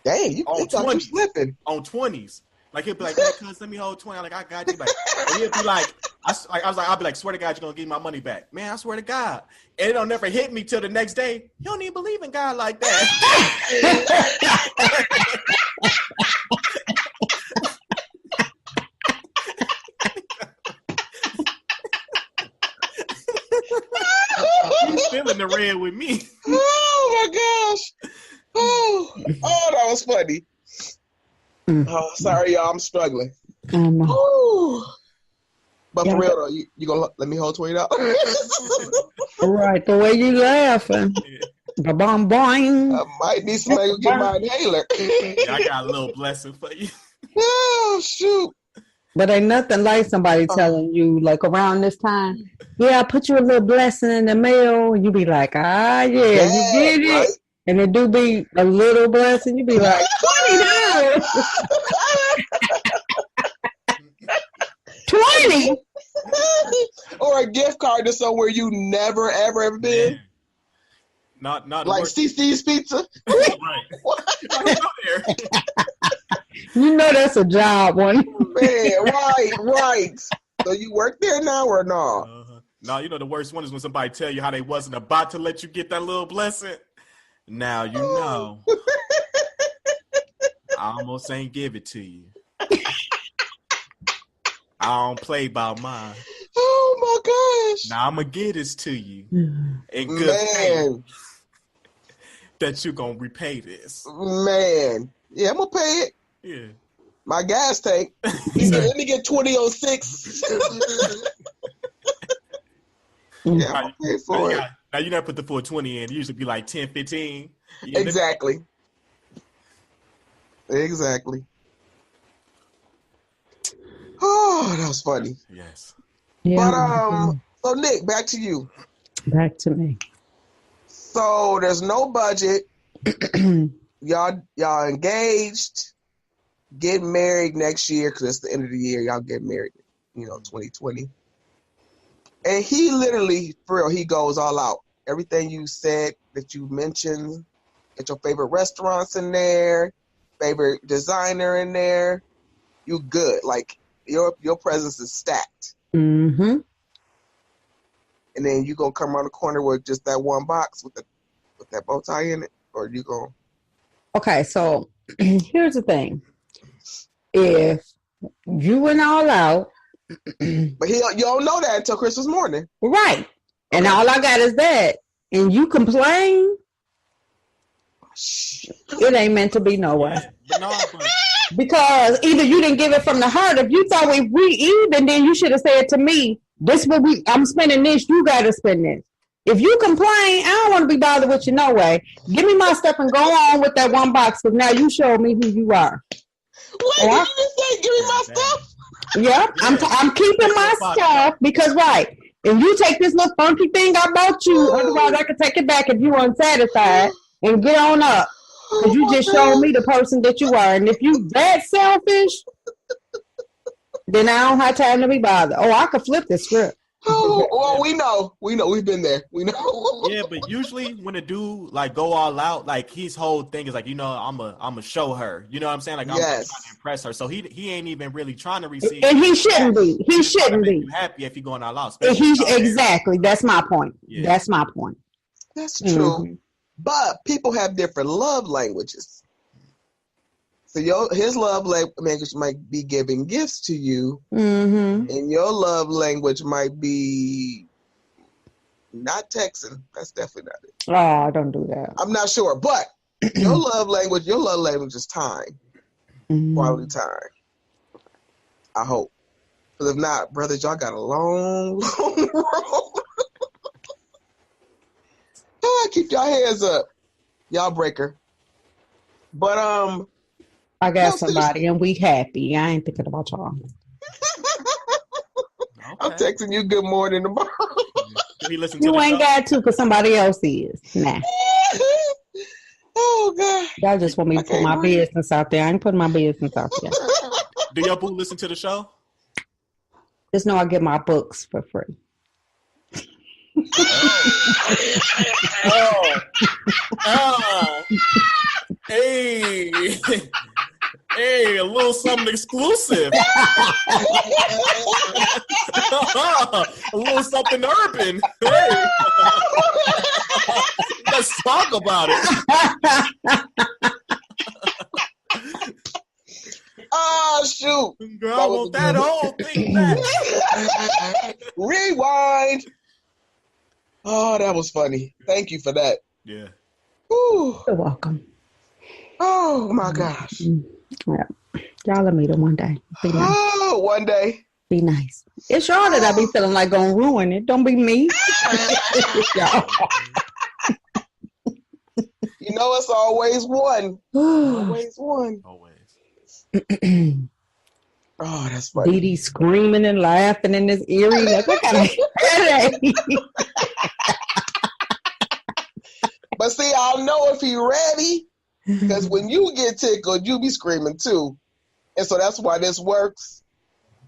Dang, you thought you slipping. On 20s. Like, he'll be like, hey, cuz, let me hold 20. I'm like, I got you. Like, and he'll be like, I'll be like, swear to God, you're going to give me my money back. Man, I swear to God. And it don't never hit me till the next day. You don't even believe in God like that. He's feeling the red with me. Oh, my gosh. Oh, that was funny. Oh, sorry, y'all. I'm struggling. But for real, though, you going to let me hold $20? Right, the way you laughing. Boing. I might need somebody to get my inhaler. Yeah, I got a little blessing for you. Oh, shoot. But ain't nothing like somebody telling you, like around this time, yeah, I put you a little blessing in the mail. You be like, yeah, you get it. Right? And it do be a little blessing. You be like, $20. 20 or a gift card to somewhere you never ever been. Not like CC's Pizza. Right. You know that's a job one. Man, right. So you work there now or no? No, you know the worst one is when somebody tell you how they wasn't about to let you get that little blessing. Now you know. I almost ain't give it to you. I don't play about mine. Oh my gosh. Now I'm going to give this to you in good faith that you're going to repay this. Man. Yeah, I'm going to pay it. Yeah. My gas tank. Let me get 2006. Yeah, I'll pay for it. Now you never put the full 20 in. It usually be like 10, 15. Exactly. Oh, that was funny. Yes. Yeah. But so Nick, back to you. Back to me. So there's no budget. y'all engaged, getting married next year because it's the end of the year. Y'all get married, 2020. And he literally, for real, he goes all out. Everything you said that you mentioned, get your favorite restaurants in there, favorite designer in there. You good. Like your presence is stacked. Mm-hmm. And then you gonna come around the corner with just that one box with that bow tie in it, or you gonna? Okay, so here's the thing: if you went all out, but you don't know that until Christmas morning, right? And all I got is that, and you complain, it ain't meant to be nowhere. Because either you didn't give it from the heart. If you thought we even, then you should have said to me, "This will be. I'm spending this. You got to spend this." If you complain, I don't want to be bothered with you no way. Give me my stuff and go on with that one box because now you showed me who you are. Wait, did you just say give me my stuff? Yep, I'm keeping my stuff because if you take this little funky thing I bought you, otherwise I can take it back if you unsatisfied and get on up. Because you just showed me the person that you are. And if you that selfish, then I don't have time to be bothered. Oh, I could flip the script. Oh, well, we know. We've been there. We know. Yeah, but usually when a dude like go all out, like his whole thing is like, I'm a show her. You know what I'm saying? Like I'm trying to impress her. So he ain't even really trying to receive. And he shouldn't be. He shouldn't be happy if he going all out. Exactly. That's my point. Yeah. That's my point. That's true. Mm-hmm. But people have different love languages. So his love language might be giving gifts to you, mm-hmm. and your love language might be not texting. That's definitely not it. Oh, don't do that. I'm not sure, but your love language is time, quality time. I hope, because if not, brothers, y'all got a long, long road. Keep your hands up. Y'all breaker. But I got somebody and we happy. I ain't thinking about y'all. Okay. I'm texting you good morning tomorrow. You ain't got to because somebody else is. Nah. Oh, God. Y'all just want me to put my business out there. I ain't putting my business out there. Do your boo listen to the show? Just know I get my books for free. Hey. Hey, a little something exclusive. A little something urban. Hey. Let's talk about it. Oh, shoot. Girl, I want that whole thing back. Rewind. Oh, that was funny. Thank you for that. Yeah. Whew. You're welcome. Oh, my gosh. Yeah. Y'all will meet her one day. Be nice. Oh, one day. Be nice. It's y'all that I be feeling like gonna ruin it. Don't be me. You know, it's always one. Always one. Always. Oh, that's funny. Dee Dee screaming and laughing in this eerie. Like, I got a headache. But see, I'll know if he ready. Because when you get tickled, you be screaming too. And so that's why this works.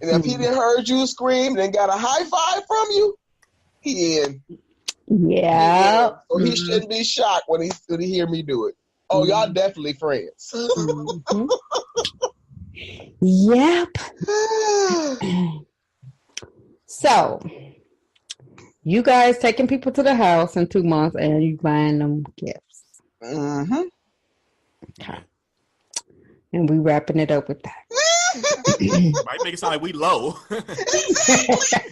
And if he didn't heard you scream and got a high five from you, he in. Yeah. So he shouldn't be shocked when he hear me do it. Oh, y'all definitely friends. Yep. So, you guys taking people to the house in 2 months and you buying them gifts. Mm-hmm. Okay. And we wrapping it up with that. Might make it sound like we low.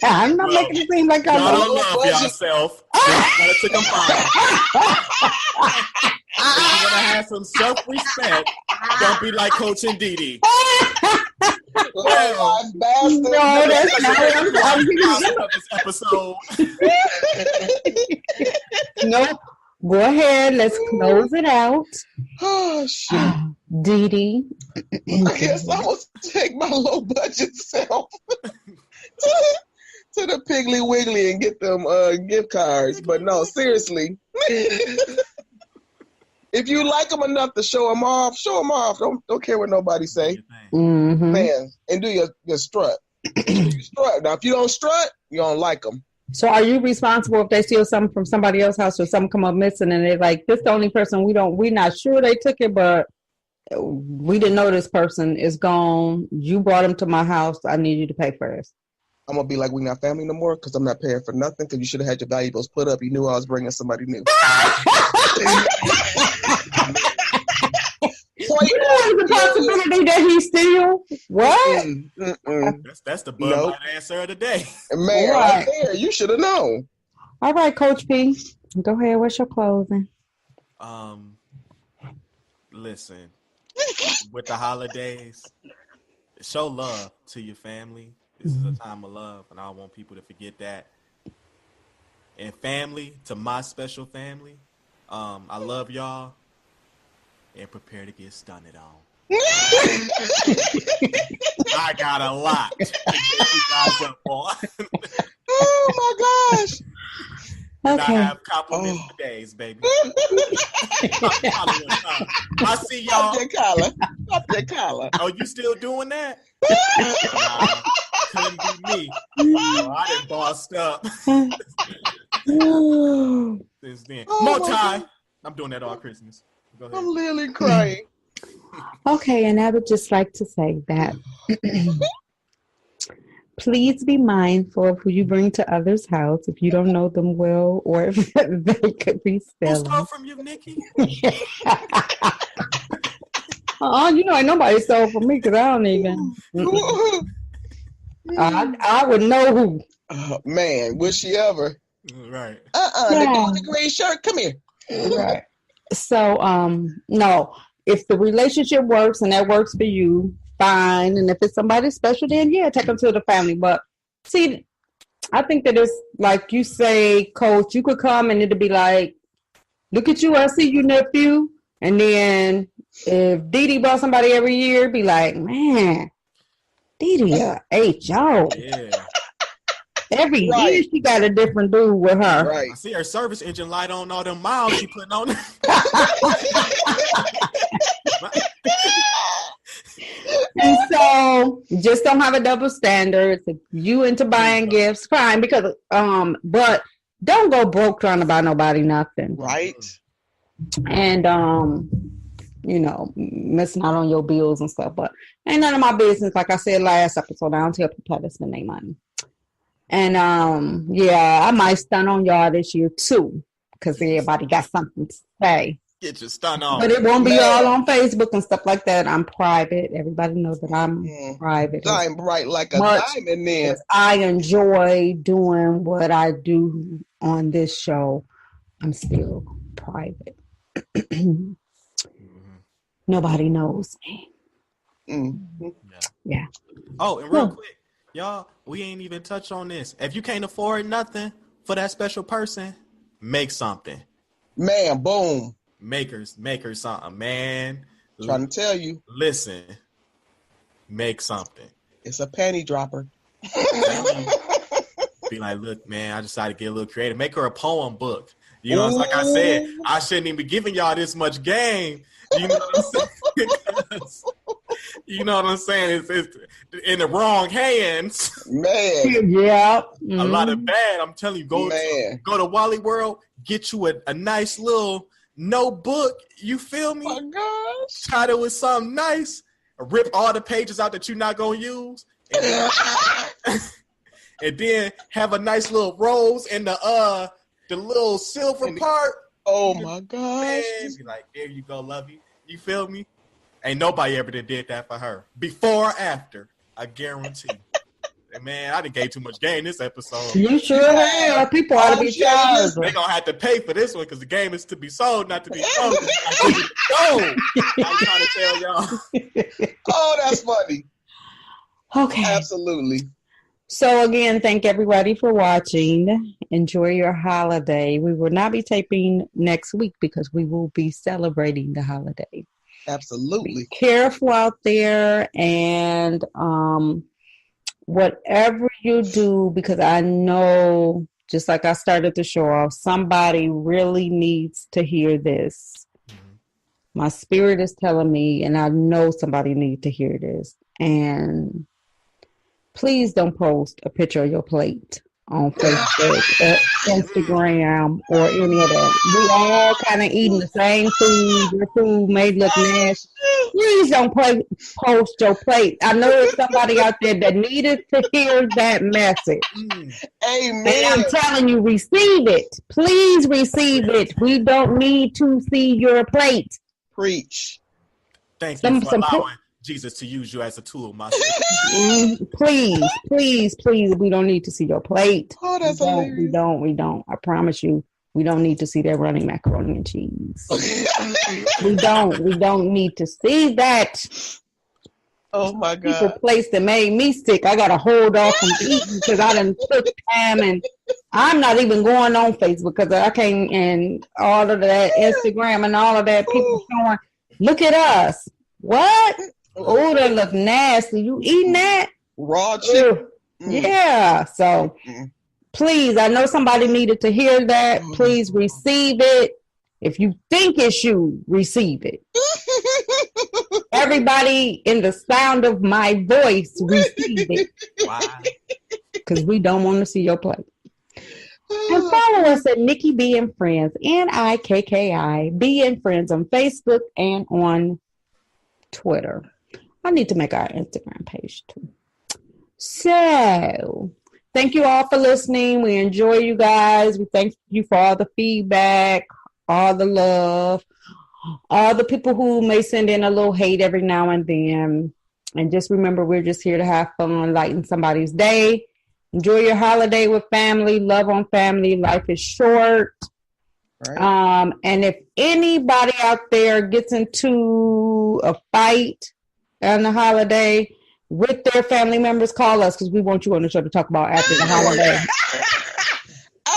I'm not making it seem like I'm y'all low. don't love yourself. Just to confine. If you want to have some self-respect, don't be like Coach and Dee Dee. Well, no, that's not what I'm this episode. No, go ahead. Let's close it out. Oh, shit. Dee Dee. I guess I will take my low budget self to the Piggly Wiggly and get them gift cards. But no, seriously. If you like them enough to show them off, show them off. Don't care what nobody say. Mm-hmm. Man, and do your strut. You strut. Now, if you don't strut, you don't like them. So are you responsible if they steal something from somebody else's house or something come up missing and they're like, this is the only person we're not sure they took it, but we didn't know this person is gone. You brought him to my house. I need you to pay first. I'm going to be like, we not family no more because I'm not paying for nothing because you should have had your valuables put up. You knew I was bringing somebody new. The possibility that he steal? What? That's the Bud Light answer of the day. Man, right there, you should have known. All right, Coach P. Go ahead. What's your closing? Listen, with the holidays, show love to your family. This is a time of love, and I don't want people to forget that. And family, to my special family, I love y'all. And prepare to get stunned on. I got a lot to get you guys up on. Oh my gosh. Okay. And I have compliments for days, baby. I see y'all. Up your collar. Oh, you still doing that? Nah, couldn't be me. No, I done bossed up. Since then. More time. I'm doing that all Christmas. I'm literally crying. Okay, and I would just like to say that please be mindful of who you bring to others' house if you don't know them well or if they could be Who stealing. stole from you, Nikki? You know, ain't nobody stole from me because I don't even. I would know who. Man, would she ever? Right. The green shirt, come here. Right. So, no, if the relationship works and that works for you, fine. And if it's somebody special, then yeah, take them to the family. But see, I think that it's like you say, Coach, you could come and it'll be like Look at you, I see you, nephew. And then if Dee Dee bought somebody every year, be like, man, Dee Dee H.O. Yeah. Every year she got a different dude with her. Right. I see her service engine light on all them miles she putting on. And so just don't have a double standard. If you into buying gifts, fine, because but don't go broke trying to buy nobody nothing. Right. And you know, missing out on your bills and stuff. But ain't none of my business. Like I said last episode, I don't tell people how to spend their money. And yeah, I might stun on y'all this year too, because everybody got something to say. Get your stun on. But it won't be all on Facebook and stuff like that. I'm private. Everybody knows that I'm private. Shine bright like a diamond then. I enjoy doing what I do on this show. I'm still private. Nobody knows me. Mm-hmm. Yeah. Oh, and real quick, y'all, we ain't even touch on this. If you can't afford nothing for that special person, make something. Man, boom. Make her something, man. Trying to tell you. Listen, make something. It's a panty dropper. Be like, look, man, I decided to get a little creative. Make her a poem book. You know, like I said, I shouldn't even be giving y'all this much game. You know what I'm saying? You know what I'm saying? It's in the wrong hands. Man. Yeah. A lot of bad. I'm telling you, go to Wally World, get you a nice little notebook. You feel me? Oh my gosh. Title with something nice. Rip all the pages out that you're not going to use. And then have a nice little rose in the little silver part. Oh my gosh. Be like, there you go, lovey. You feel me? Ain't nobody ever did that for her. Before or after, I guarantee. And man, I done gave too much game this episode. You sure have. People ought to be charged. They're going to have to pay for this one because the game is to be sold, not to be sold. I'm trying to tell y'all. Oh, that's funny. Okay. Absolutely. So again, thank everybody for watching. Enjoy your holiday. We will not be taping next week because we will be celebrating the holiday. Absolutely. Be careful out there, and whatever you do, because I know, just like I started the show off, somebody really needs to hear this. My spirit is telling me, and I know somebody needs to hear this. And please don't post a picture of your plate on Facebook, Instagram, or any of that. We all kind of eating the same food. Your food may look nasty. Please don't post your plate. I know there's somebody out there that needed to hear that message. Amen. And I'm telling you, receive it. Please receive it. We don't need to see your plate. Preach. Thank you for allowing Jesus to use you as a tool, my Please, we don't need to see your plate. Oh, that's hilarious. We don't. I promise you, we don't need to see that running macaroni and cheese. We don't need to see that. Oh my God. People place that made me sick. I gotta hold off from eating because I done took time, and I'm not even going on Facebook because I can't, and all of that Instagram and all of that people showing, look at us. What? Oh, that look nasty. You eating that? Raw chicken? Yeah. So please, I know somebody needed to hear that. Please receive it. If you think it's you, receive it. Everybody in the sound of my voice, receive it. Wow. Because we don't want to see your plate. And follow us at Nikki B and Friends, Nikki B and Friends on Facebook and on Twitter. I need to make our Instagram page too. So, thank you all for listening. We enjoy you guys. We thank you for all the feedback, all the love, all the people who may send in a little hate every now and then. And just remember, we're just here to have fun, lighten somebody's day. Enjoy your holiday with family. Love on family. Life is short. Right. And if anybody out there gets into a fight on the holiday with their family members, call us because we want you on the show to talk about after the holiday.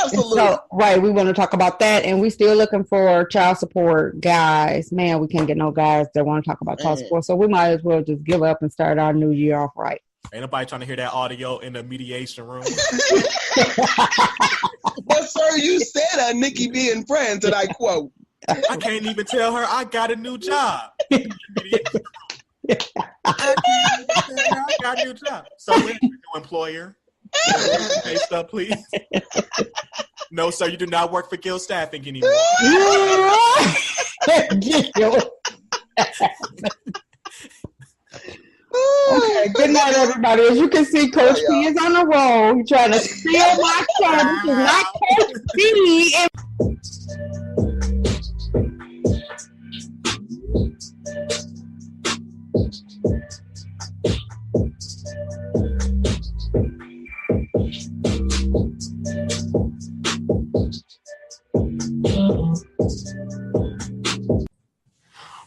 Absolutely. So, right, we want to talk about that, and we still looking for child support guys. Man, we can't get no guys that want to talk about child support, so we might as well just give up and start our new year off right. Ain't nobody trying to hear that audio in the mediation room. But sir, you said Nikki B and Friends, and I quote. I can't even tell her I got a new job. I got a new job. So where's your new employer? Pay stuff, please. No, sir, you do not work for Gill Staffing anymore. Okay, good night, everybody. As you can see, Coach P is on the roll. He's trying to steal my show. This is not Coach P.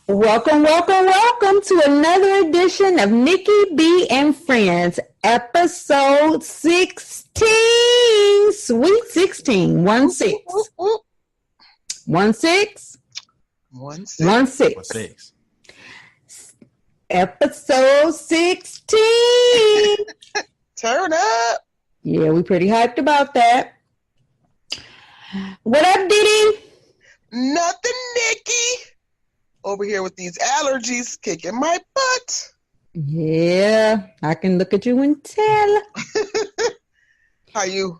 Welcome to another edition of Nikki B and Friends, episode 16. Sweet 16. 1-6. 1-6. 1-6. 1-6. Episode 16. Turn up. Yeah, we pretty hyped about that. What up, Diddy? Nothing, Nikki. Over here with these allergies kicking my butt. Yeah, I can look at you and tell. How you?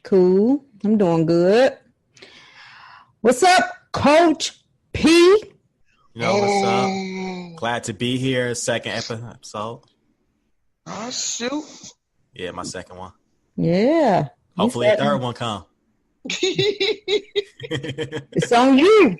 Cool. I'm doing good. What's up, Coach P? You know what's up? Glad to be here. Second episode. Oh, shoot. Yeah, my second one. Yeah. Hopefully a third one come. It's on you.